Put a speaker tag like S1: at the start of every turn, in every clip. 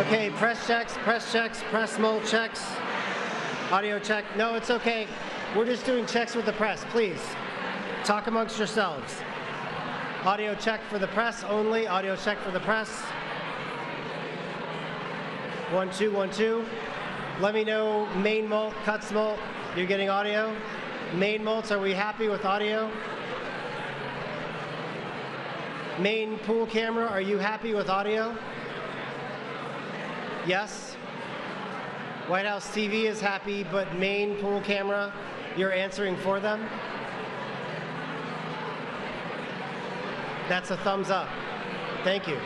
S1: Okay, press checks, press mult checks, audio check. No, it's okay. We're just doing checks with the press, please. Talk amongst yourselves. Audio check for the press only, audio check for the press. 1, 2, 1, 2. Let me know, main mult, cuts mult, you're getting audio. Main mults, are we happy with audio? Main pool camera, are you happy with audio? Yes? White House TV is happy, but main pool camera, you're answering for them? That's a thumbs up. Thank you.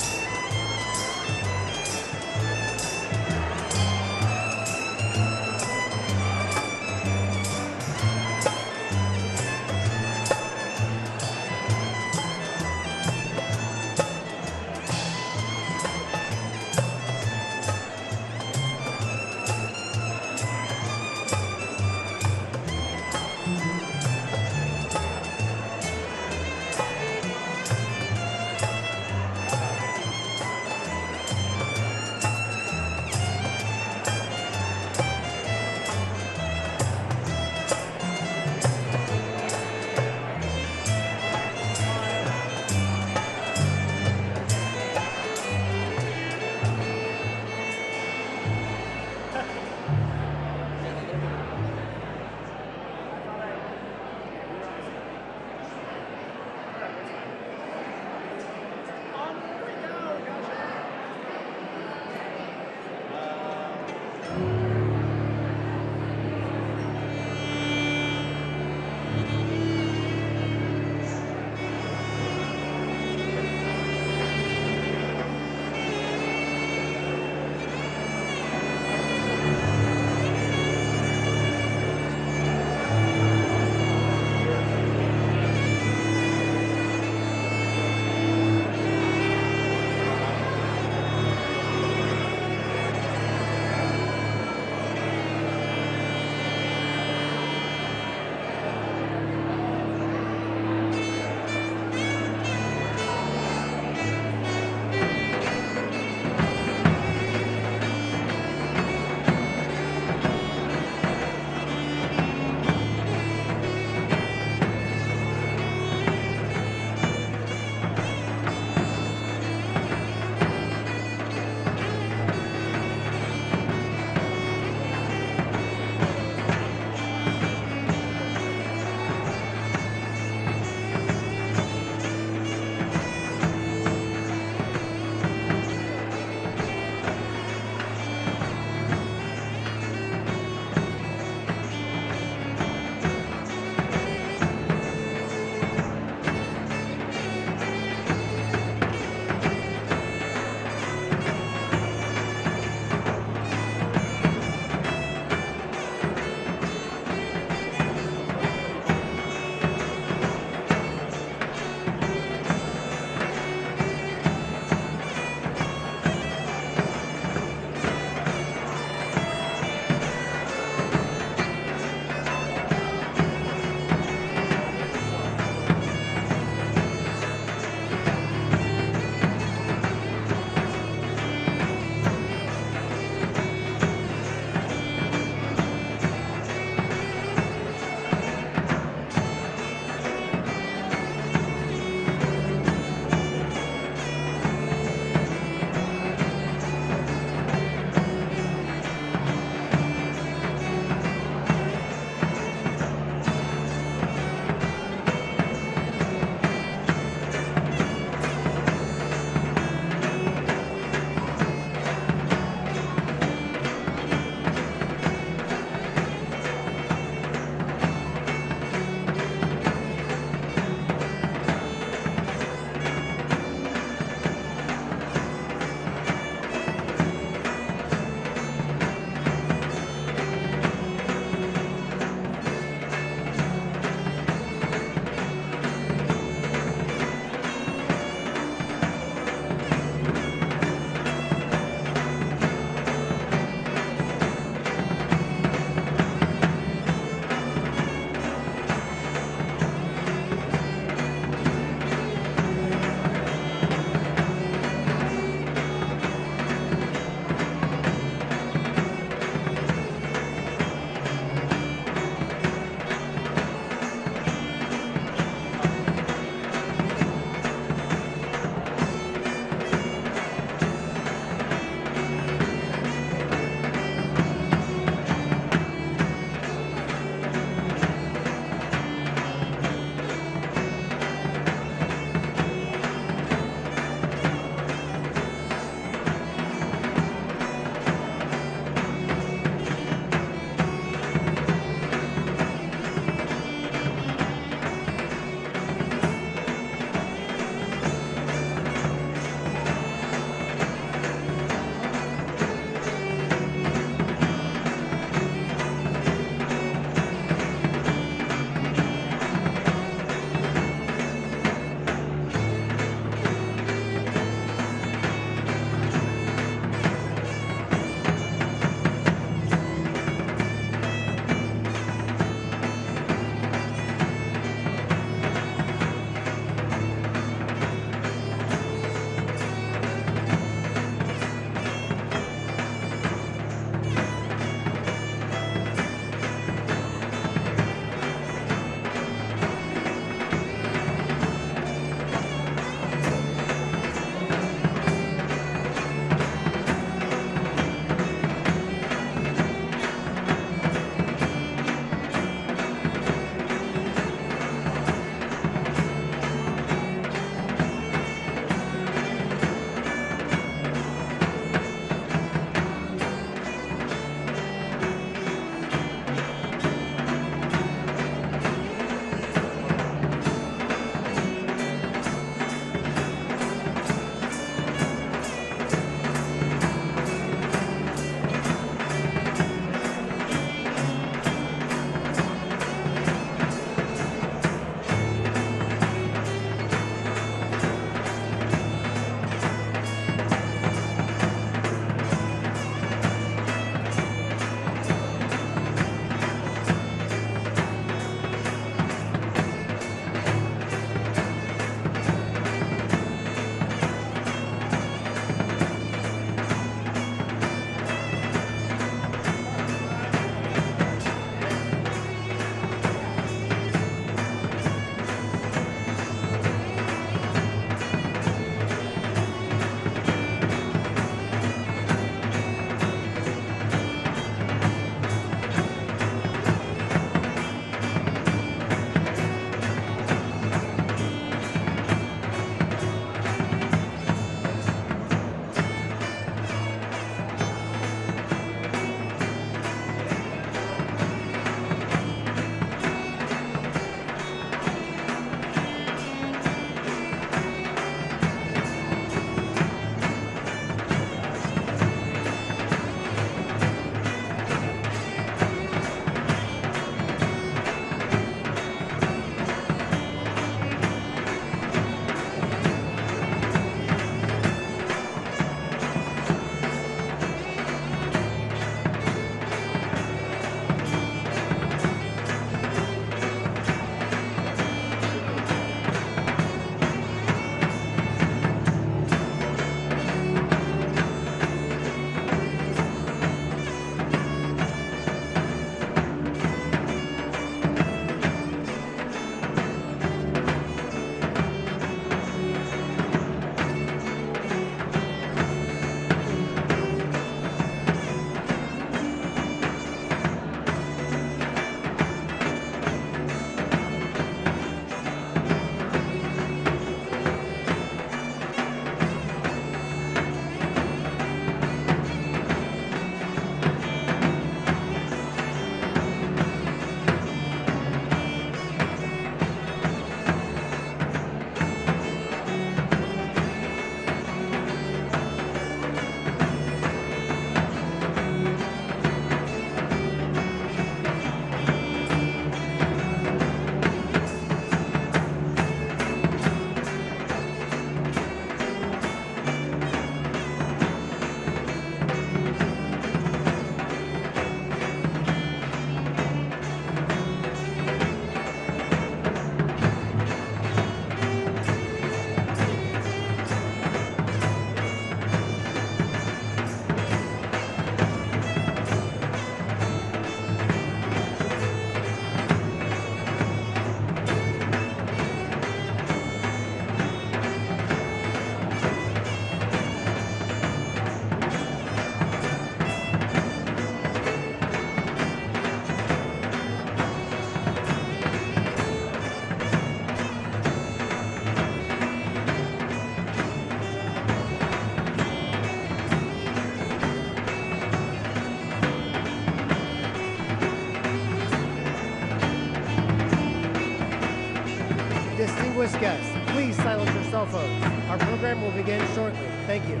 S1: Our program will begin shortly. Thank you.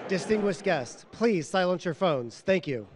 S1: Distinguished guests, please silence your phones. Thank you.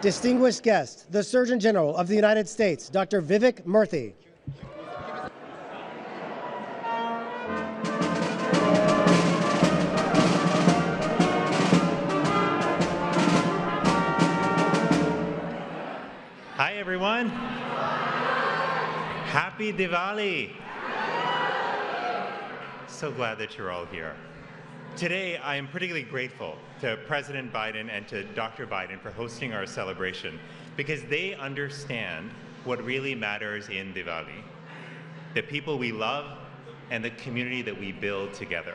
S1: Distinguished guest, the Surgeon General of the United States, Dr. Vivek Murthy.
S2: Hi, everyone. Happy Diwali. So glad that you're all here. Today, I am particularly grateful to President Biden and to Dr. Biden for hosting our celebration because they understand what really matters in Diwali, the people we love and the community that we build together.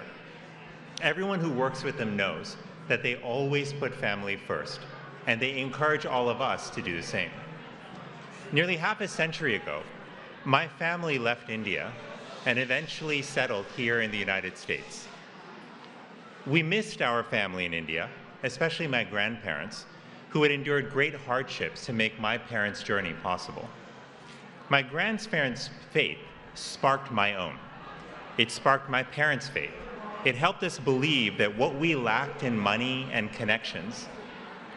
S2: Everyone who works with them knows that they always put family first, and they encourage all of us to do the same. Nearly half a century ago, my family left India and eventually settled here in the United States. We missed our family in India, especially my grandparents, who had endured great hardships to make my parents' journey possible. My grandparents' faith sparked my own. It sparked my parents' faith. It helped us believe that what we lacked in money and connections,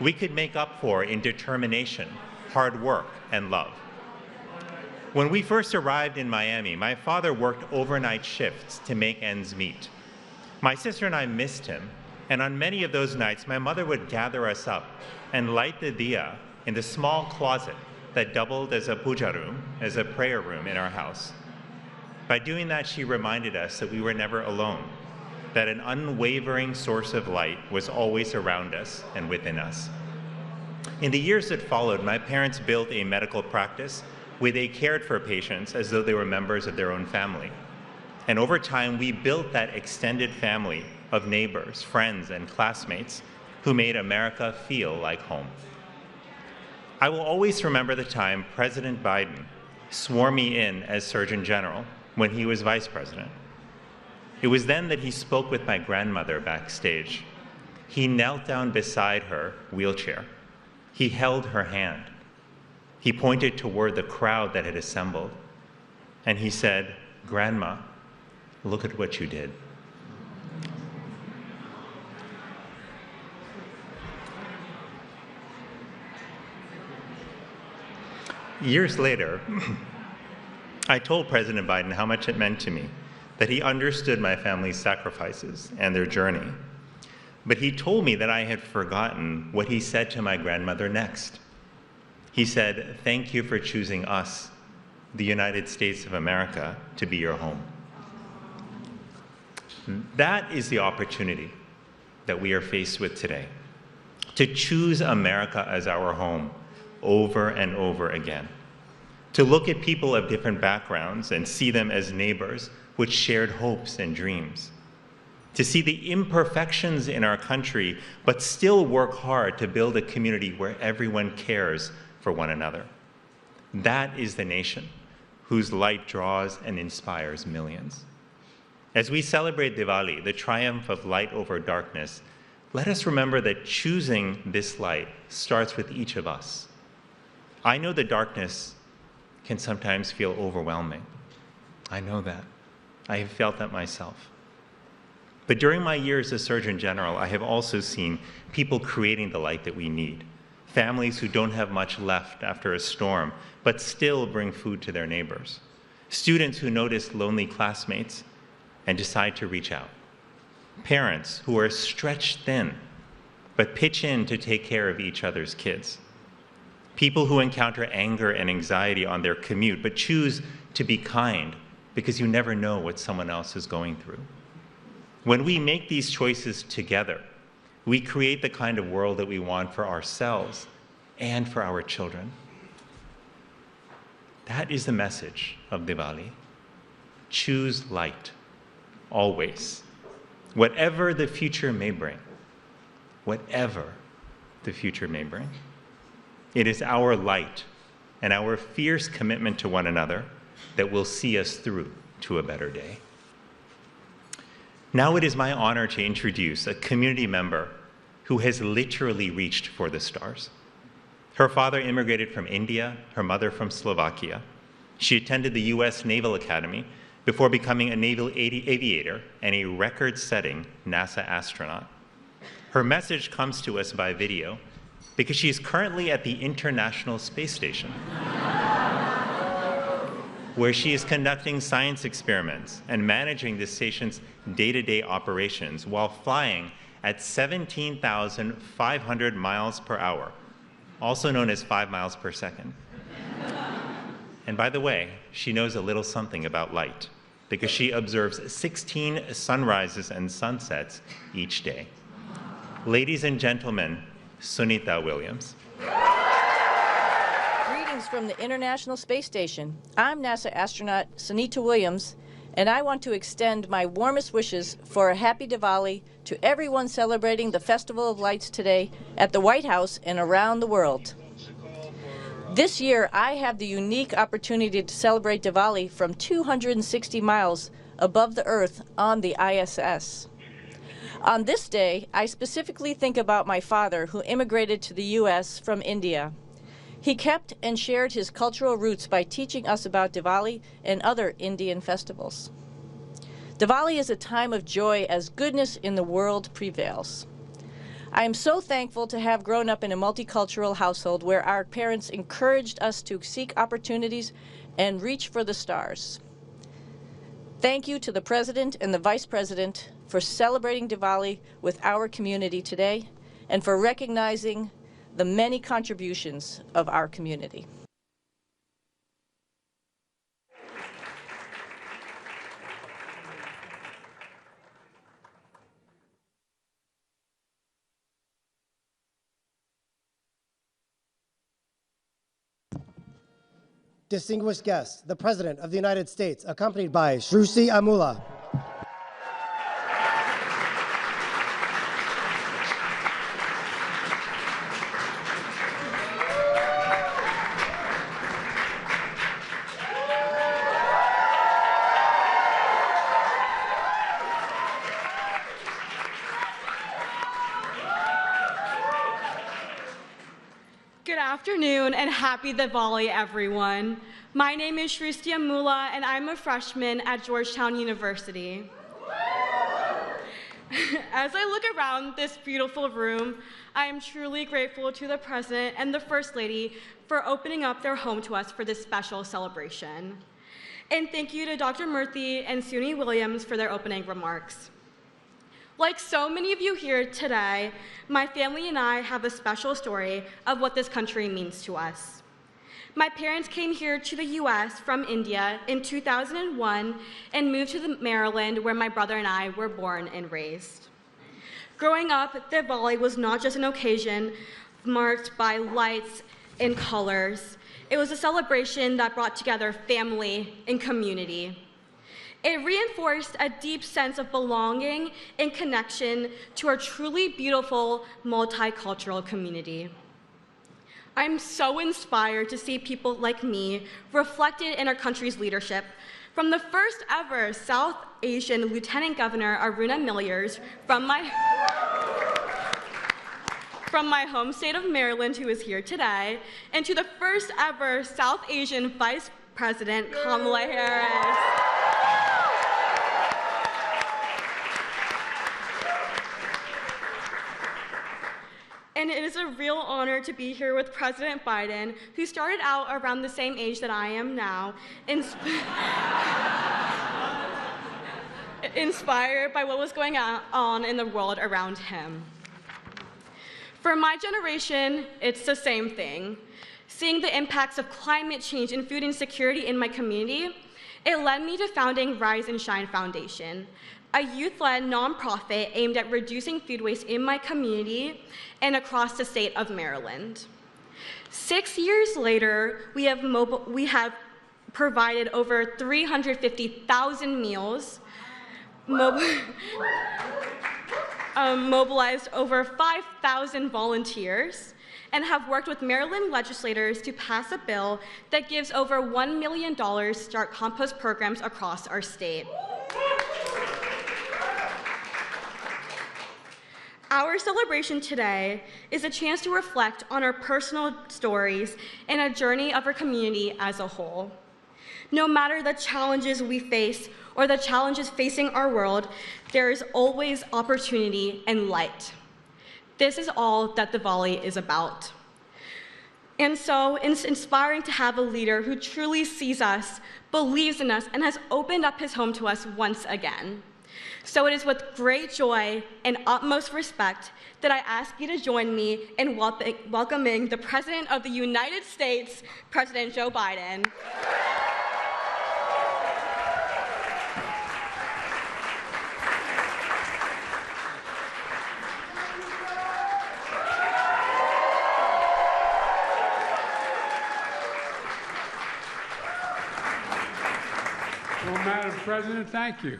S2: we could make up for in determination, hard work, and love. When we first arrived in Miami, my father worked overnight shifts to make ends meet. My sister and I missed him, and on many of those nights, my mother would gather us up and light the diya in the small closet that doubled as a puja room, as a prayer room in our house. By doing that, she reminded us that we were never alone, that an unwavering source of light was always around us and within us. In the years that followed, my parents built a medical practice where they cared for patients as though they were members of their own family. And over time, we built that extended family of neighbors, friends, and classmates who made America feel like home. I will always remember the time President Biden swore me in as Surgeon General when he was Vice President. It was then that he spoke with my grandmother backstage. He knelt down beside her wheelchair. He held her hand. He pointed toward the crowd that had assembled, and he said, "Grandma, look at what you did." Years later, I told President Biden how much it meant to me that he understood my family's sacrifices and their journey. But he told me that I had forgotten what he said to my grandmother next. He said, "Thank you for choosing us, the United States of America, to be your home." That is the opportunity that we are faced with today, to choose America as our home over and over again, to look at people of different backgrounds and see them as neighbors with shared hopes and dreams, to see the imperfections in our country, but still work hard to build a community where everyone cares for one another. That is the nation whose light draws and inspires millions. As we celebrate Diwali, the triumph of light over darkness, let us remember that choosing this light starts with each of us. I know the darkness can sometimes feel overwhelming. I know that. I have felt that myself. But during my years as Surgeon General, I have also seen people creating the light that we need. Families who don't have much left after a storm, but still bring food to their neighbors. Students who notice lonely classmates and decide to reach out. Parents who are stretched thin, but pitch in to take care of each other's kids. People who encounter anger and anxiety on their commute, but choose to be kind because you never know what someone else is going through. When we make these choices together, we create the kind of world that we want for ourselves and for our children. That is the message of Diwali. Choose light, always. Whatever the future may bring. Whatever the future may bring. It is our light and our fierce commitment to one another that will see us through to a better day. Now it is my honor to introduce a community member who has literally reached for the stars. Her father immigrated from India, her mother from Slovakia. She attended the US Naval Academy before becoming a naval aviator and a record-setting NASA astronaut. Her message comes to us by video because she is currently at the International Space Station, where she is conducting science experiments and managing the station's day-to-day operations while flying at 17,500 miles per hour, also known as 5 miles per second. And by the way, she knows a little something about light, because she observes 16 sunrises and sunsets each day. Ladies and gentlemen, Sunita Williams.
S3: Greetings from the International Space Station. I'm NASA astronaut Sunita Williams, and I want to extend my warmest wishes for a happy Diwali to everyone celebrating the Festival of Lights today at the White House and around the world. This year, I have the unique opportunity to celebrate Diwali from 260 miles above the Earth on the ISS. On this day, I specifically think about my father, who immigrated to the U.S. from India. He kept and shared his cultural roots by teaching us about Diwali and other Indian festivals. Diwali is a time of joy as goodness in the world prevails. I am so thankful to have grown up in a multicultural household where our parents encouraged us to seek opportunities and reach for the stars. Thank you to the President and the Vice President for celebrating Diwali with our community today and for recognizing the many contributions of our community.
S1: Distinguished guests, the President of the United States, accompanied by Shishi Amula.
S4: Good afternoon and happy Diwali, everyone. My name is Shishi Amula and I'm a freshman at Georgetown University. As I look around this beautiful room, I am truly grateful to the President and the First Lady for opening up their home to us for this special celebration. And thank you to Dr. Murthy and Suni Williams for their opening remarks. Like so many of you here today, my family and I have a special story of what this country means to us. My parents came here to the US from India in 2001 and moved to Maryland, where my brother and I were born and raised. Growing up, Diwali was not just an occasion marked by lights and colors. It was a celebration that brought together family and community. It reinforced a deep sense of belonging and connection to our truly beautiful multicultural community. I'm so inspired to see people like me reflected in our country's leadership, from the first ever South Asian Lieutenant Governor Aruna Milliers from my home state of Maryland, who is here today, and to the first ever South Asian Vice President Kamala Harris. And it is a real honor to be here with President Biden, who started out around the same age that I am now, inspired by what was going on in the world around him. For my generation, it's the same thing. Seeing the impacts of climate change and food insecurity in my community, it led me to founding Rise and Shine Foundation, a youth-led nonprofit aimed at reducing food waste in my community and across the state of Maryland. 6 years later, we have provided over 350,000 meals, mobilized over 5,000 volunteers, and have worked with Maryland legislators to pass a bill that gives over $1 million to start compost programs across our state. Our celebration today is a chance to reflect on our personal stories and a journey of our community as a whole. No matter the challenges we face or the challenges facing our world, there is always opportunity and light. This is all that Diwali is about. And so it's inspiring to have a leader who truly sees us, believes in us, and has opened up his home to us once again. So it is with great joy and utmost respect that I ask you to join me in welcoming the President of the United States, President Joe Biden.
S5: Well, Madam President, thank you.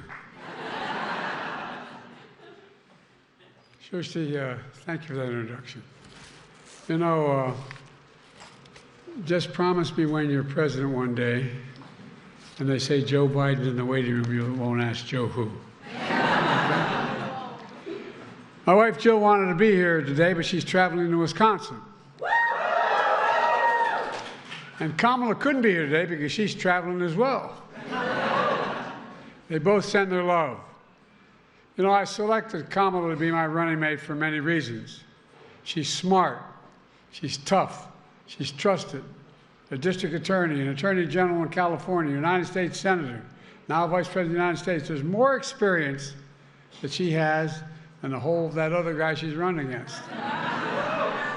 S5: Shishi, thank you for that introduction. You know, just promise me when you're president one day, and they say Joe Biden in the waiting room, you won't ask Joe who. Okay? My wife Jill wanted to be here today, but she's traveling to Wisconsin. And Kamala couldn't be here today because she's traveling as well. They both send their love. You know, I selected Kamala to be my running mate for many reasons. She's smart, she's tough, she's trusted. A district attorney, an attorney general in California, United States senator, now vice president of the United States. There's more experience that she has than the whole of that other guy she's running against.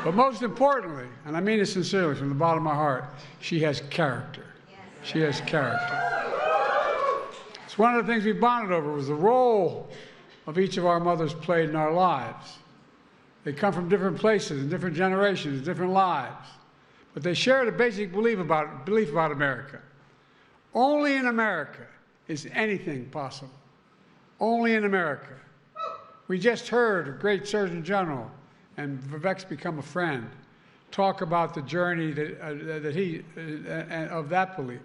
S5: But most importantly, and I mean it sincerely from the bottom of my heart, she has character. She has character. It's one of the things we bonded over was the role of each of our mothers played in our lives. They come from different places and different generations, different lives, but they shared a basic belief about America. Only in America is anything possible. Only in America. We just heard a great Surgeon General, and Vivek's become a friend, talk about the journey of that belief.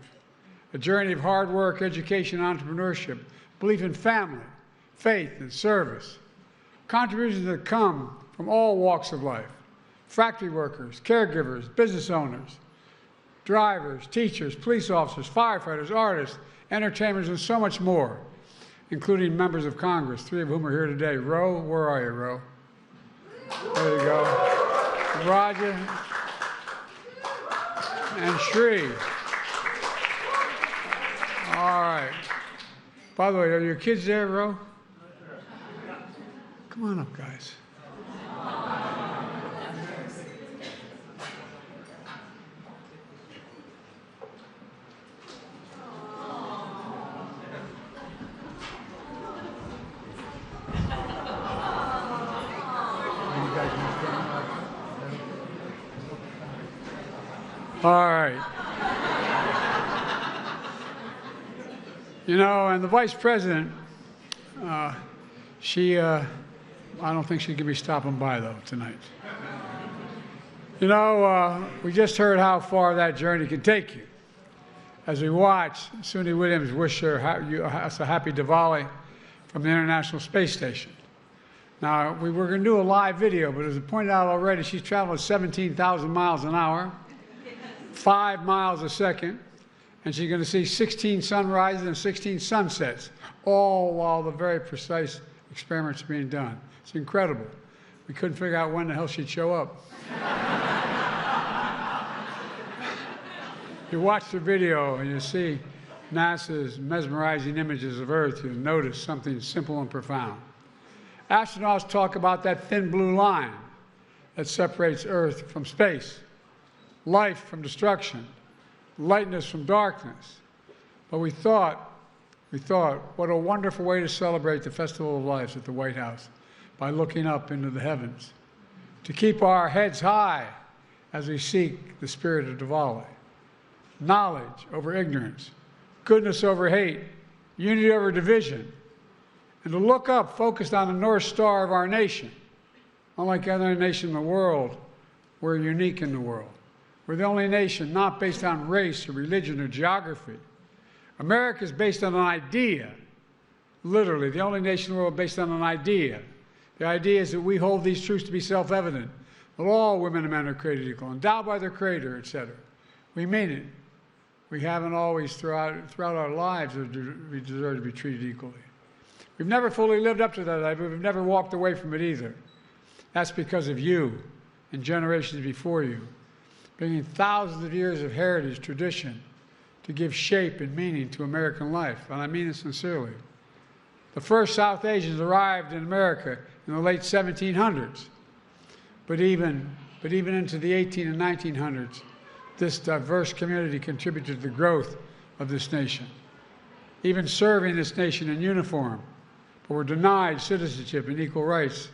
S5: A journey of hard work, education, entrepreneurship, belief in family, faith, and service. Contributions that come from all walks of life. Factory workers, caregivers, business owners, drivers, teachers, police officers, firefighters, artists, entertainers, and so much more, including members of Congress, 3 of whom are here today. Ro, where are you, Ro? There you go. Roger and Shri. All right. By the way, are your kids there, Ro? Come on up, guys. All right. You know, and the vice president, I don't think she's going to be stopping by, though, tonight. You know, we just heard how far that journey can take you. As we watch, Suni Williams wish her a happy Diwali from the International Space Station. Now, we were going to do a live video, but as I pointed out already, she's traveling 17,000 miles an hour, 5 miles a second, and she's going to see 16 sunrises and 16 sunsets, all while the very precise experiments are being done. It's incredible. We couldn't figure out when the hell she'd show up. You watch the video and you see NASA's mesmerizing images of Earth, you'll notice something simple and profound. Astronauts talk about that thin blue line that separates Earth from space, life from destruction, lightness from darkness. But we thought, what a wonderful way to celebrate the Festival of Lights at the White House by looking up into the heavens, to keep our heads high as we seek the spirit of Diwali. Knowledge over ignorance, goodness over hate, unity over division, and to look up focused on the North Star of our nation. Unlike other nations in the world, we're unique in the world. We're the only nation not based on race or religion or geography. America is based on an idea, literally, the only nation in the world based on an idea. The idea is that we hold these truths to be self-evident, that all women and men are created equal, endowed by their Creator, etc. We mean it. We haven't always, throughout our lives, we deserve to be treated equally. We've never fully lived up to that idea, but we've never walked away from it either. That's because of you and generations before you, bringing thousands of years of heritage, tradition, to give shape and meaning to American life, and I mean it sincerely. The first South Asians arrived in America in the late 1700s, but even into the 18 and 1900s, this diverse community contributed to the growth of this nation, even serving this nation in uniform, but were denied citizenship and equal rights.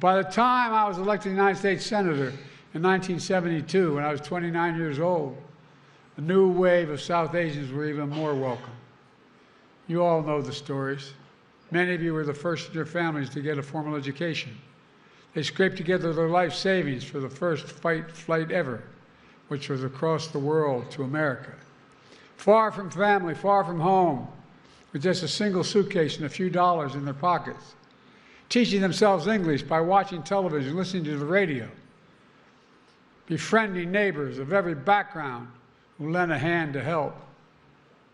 S5: By the time I was elected United States Senator in 1972, when I was 29 years old, a new wave of South Asians were even more welcome. You all know the stories. Many of you were the first in your families to get a formal education. They scraped together their life savings for the first flight ever, which was across the world to America. Far from family, far from home, with just a single suitcase and a few dollars in their pockets, teaching themselves English by watching television, listening to the radio, befriending neighbors of every background who lent a hand to help,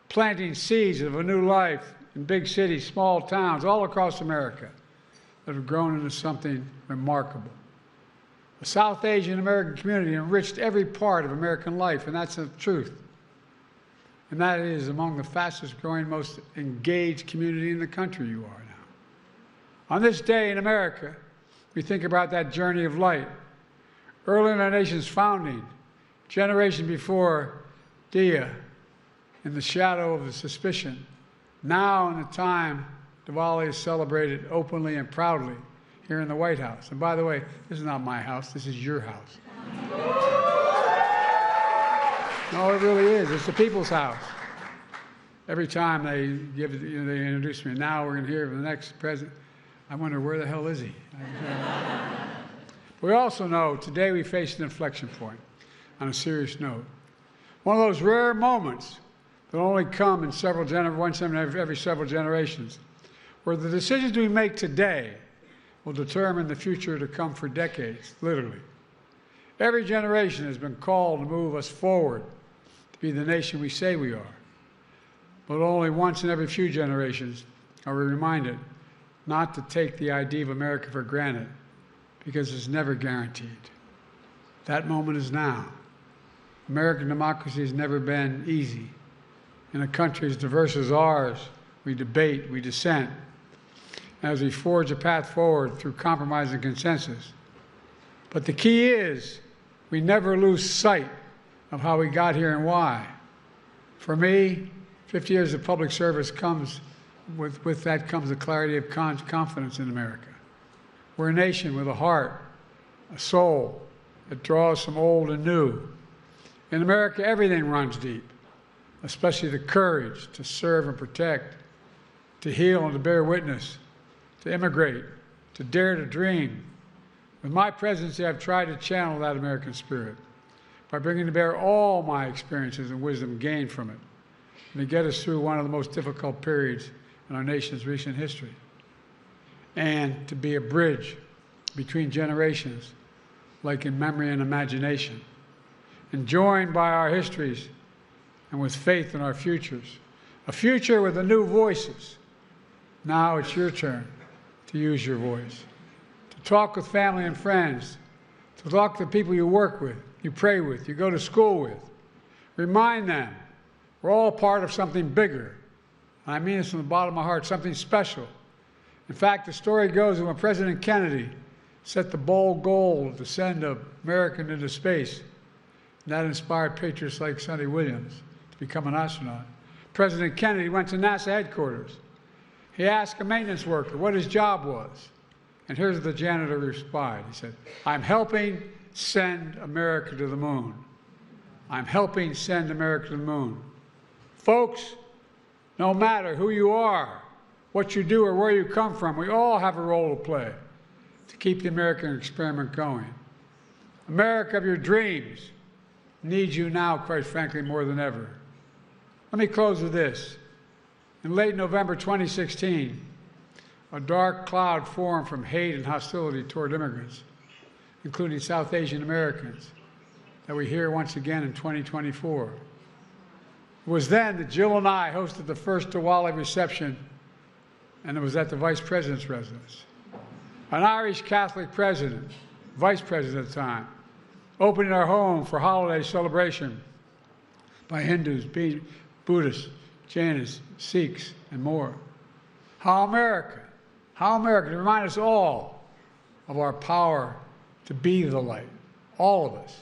S5: planting seeds of a new life in big cities, small towns, all across America that have grown into something remarkable. The South Asian American community enriched every part of American life, and that's the truth. And that is among the fastest growing, most engaged community in the country you are now. On this day in America, we think about that journey of light. Early in our nation's founding, generation before Dia, in the shadow of the suspicion, now in the time Diwali is celebrated openly and proudly here in the White House. And by the way, this is not my house, this is your house. No, it really is. It's the people's house. Every time they they introduce me, now we're going to hear from the next president. I wonder, where the hell is he? We also know today we face an inflection point on a serious note. One of those rare moments that only come in once every several generations, where the decisions we make today will determine the future to come for decades, literally. Every generation has been called to move us forward, to be the nation we say we are. But only once in every few generations are we reminded not to take the idea of America for granted, because it's never guaranteed. That moment is now. American democracy has never been easy. In a country as diverse as ours, we debate, we dissent, as we forge a path forward through compromise and consensus. But the key is we never lose sight of how we got here and why. For me, 50 years of public service comes with that comes a clarity of confidence in America. We're a nation with a heart, a soul that draws from old and new. In America, everything runs deep, especially the courage to serve and protect, to heal and to bear witness, to immigrate, to dare to dream. With my presidency, I've tried to channel that American spirit by bringing to bear all my experiences and wisdom gained from it, and to get us through one of the most difficult periods in our nation's recent history, and to be a bridge between generations, like in memory and imagination, and joined by our histories and with faith in our futures, a future with the new voices. Now it's your turn to use your voice, to talk with family and friends, to talk to people you work with, you pray with, you go to school with. Remind them we're all part of something bigger. I mean this from the bottom of my heart, something special. In fact, the story goes that when President Kennedy set the bold goal to send America into space, and that inspired patriots like Sonny Williams to become an astronaut. President Kennedy went to NASA headquarters. He asked a maintenance worker what his job was. And here's what the janitor replied. He said, "I'm helping send America to the moon. I'm helping send America to the moon." Folks, no matter who you are, what you do, or where you come from, we all have a role to play to keep the American experiment going. America of your dreams needs you now, quite frankly, more than ever. Let me close with this. In late November 2016, a dark cloud formed from hate and hostility toward immigrants, including South Asian Americans, that we hear once again in 2024. It was then that Jill and I hosted the first Diwali reception, and it was at the Vice President's residence. an Irish Catholic president, vice president at the time, opening our home for holiday celebration by Hindus, Buddhists, Jainis, Sikhs, and more. How America, to remind us all of our power to be the light, all of us.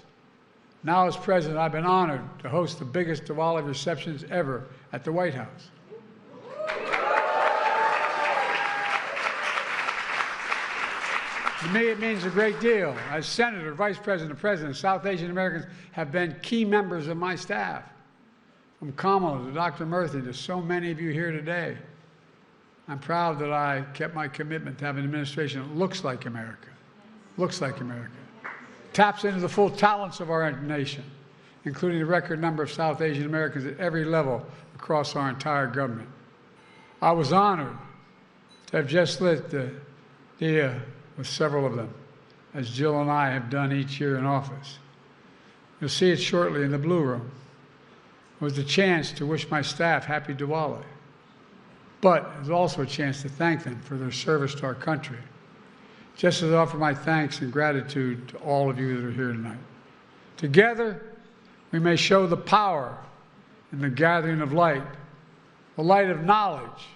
S5: Now, as president, I've been honored to host the biggest Diwali receptions ever at the White House. To me, it means a great deal. As Senator, Vice President, and President, South Asian Americans have been key members of my staff. From Amula to Dr. Murthy to so many of you here today. I'm proud that I kept my commitment to have an administration that looks like America, taps into the full talents of our nation, including the record number of South Asian Americans at every level across our entire government. I was honored to have just lit the dia with several of them, as Jill and I have done each year in office. You'll see it shortly in the Blue Room. It was the chance to wish my staff happy Diwali, but it was also a chance to thank them for their service to our country, just as I offer my thanks and gratitude to all of you that are here tonight. Together, we may show the power in the gathering of light, the light of knowledge,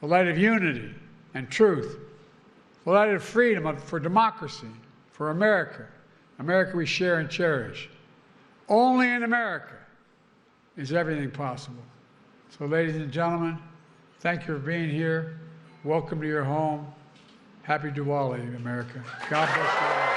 S5: the light of unity and truth, the light of freedom for democracy, for America, America we share and cherish. Only in America is everything possible. So, ladies and gentlemen, thank you for being here. Welcome to your home. Happy Diwali, America. God bless you all.